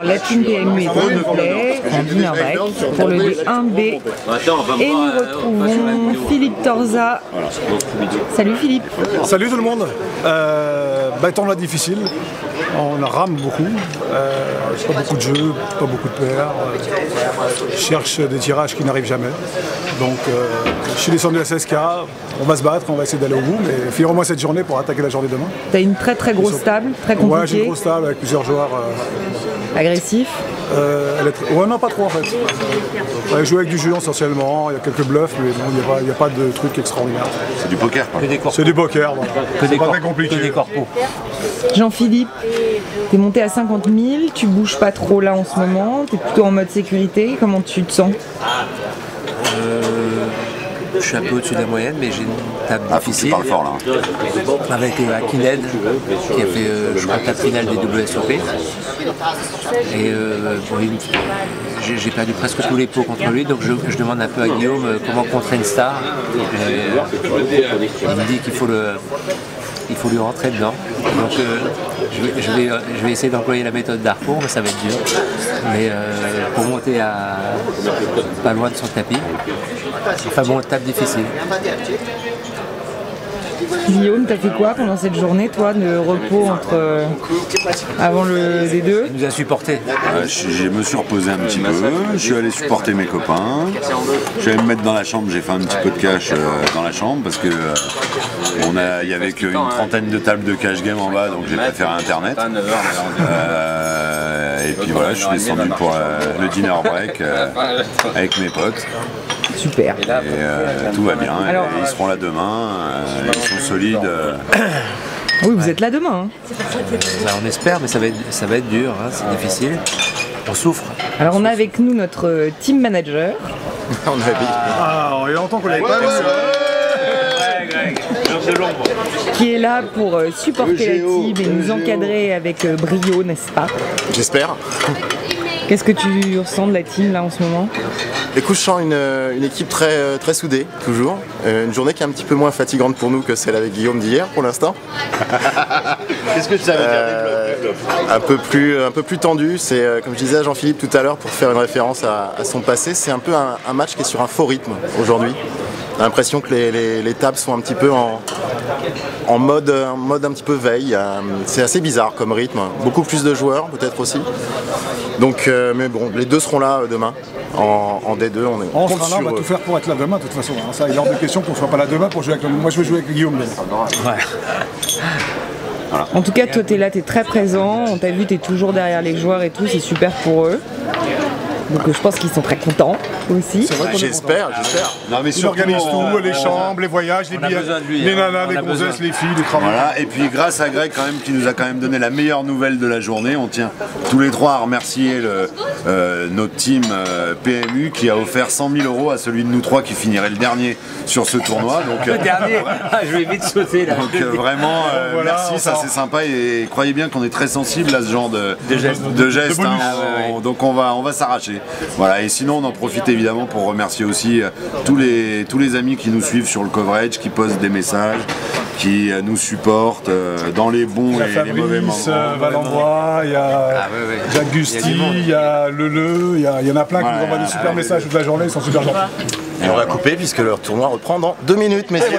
La team PMU est au replay, en dinner break pour le D1B. Et nous retrouvons Philippe Torza. Salut Philippe. Salut tout le monde. Tournoi difficile, on rame beaucoup, pas beaucoup de jeux, pas beaucoup de paires, je cherche des tirages qui n'arrivent jamais. Donc je suis descendu à 16K, on va se battre, on va essayer d'aller au bout, mais finir au moins cette journée pour attaquer la journée demain. T'as une très grosse table, très compliquée. Ouais, j'ai une grosse table avec plusieurs joueurs. Agressifs. Ouais, non, pas trop en fait. On joue avec du jeu essentiellement, il y a quelques bluffs, mais bon, il n'y a pas de truc extraordinaire. C'est du poker quoi. C'est du poker, donc c'est pas très compliqué. Que des corpos. Jean-Philippe, t'es monté à 50 000, tu bouges pas trop là en ce moment, t'es plutôt en mode sécurité, comment tu te sens? Je suis un peu au-dessus de la moyenne, mais j'ai une table difficile. Tu parles fort là. Avec Akined, qui a fait, je crois, table finale des WSOP. Et j'ai perdu presque tous les pots contre lui, donc je demande un peu à Guillaume comment contrer une star. Il me dit qu'il faut lui rentrer dedans. Donc je vais essayer d'employer la méthode d'Harcourt, mais ça va être dur. Mais pour monter à pas loin de son tapis. Enfin bon, table difficile. Guillaume, t'as fait quoi pendant cette journée, toi, de repos avant le D2? Il nous a supporté. Je me suis reposé un petit peu, je suis allé supporter mes copains, je suis allé me mettre dans la chambre, j'ai fait un petit peu de cash dans la chambre parce que il y avait qu'une trentaine de tables de cash game en bas, donc j'ai préféré Internet. Et puis voilà, je suis descendu pour le dinner break avec mes potes. Super. Et tout va bien. Alors, ils seront là demain, ils sont solides. Oui, vous êtes là demain. On espère, mais ça va être dur, hein, c'est difficile. On souffre. Alors on a avec nous notre team manager. Il y a longtemps qu'on l'avait pas vu. Qui est là pour supporter la team et nous encadrer avec brio, n'est-ce pas? J'espère. Qu'est-ce que tu ressens de la team là en ce moment? Écoute, je sens une équipe très soudée, toujours. Une journée qui est un petit peu moins fatigante pour nous que celle avec Guillaume d'hier pour l'instant. Qu'est-ce que ça veut dire un peu plus tendu. C'est comme je disais à Jean-Philippe tout à l'heure pour faire une référence à son passé, c'est un peu un match qui est sur un faux rythme aujourd'hui. On a l'impression que les tables sont un petit peu en mode un petit peu veille. C'est assez bizarre comme rythme. Beaucoup plus de joueurs peut-être aussi. Donc, mais bon, les deux seront là demain en D2. On sera là, on va tout faire pour être là demain de toute façon. Ça, il est hors de question qu'on ne soit pas là demain pour jouer avec moi. Je veux jouer avec Guillaume. Voilà. En tout cas, toi, tu es là, tu es très présent. On t'a vu, tu es toujours derrière les joueurs et tout. C'est super pour eux. Donc je pense qu'ils sont très contents aussi. J'espère. Non, mais ils organisent tout, les chambres, les voyages, les billets, les nanas, les gonzesses, les filles, les travailleurs. Voilà, et puis grâce à Greg quand même qui nous a quand même donné la meilleure nouvelle de la journée, on tient tous les trois à remercier notre team PMU qui a offert 100 000 € à celui de nous trois qui finirait le dernier sur ce tournoi. Donc, le dernier, je vais vite sauter là. Donc vraiment, voilà, merci, ça c'est sympa et croyez bien qu'on est très sensible à ce genre de gestes. Donc on va s'arracher. Voilà, et sinon on en profite évidemment pour remercier aussi tous les amis qui nous suivent sur le coverage, qui postent des messages, qui nous supportent dans les bons et les mauvais moments. Il y a Valenbois, il y a Jacques Gusti, il y a Leleu, il y en a plein qui nous envoient des super messages toute la journée, ils sont super gentils. Et on va couper puisque leur tournoi reprend dans 2 minutes, messieurs.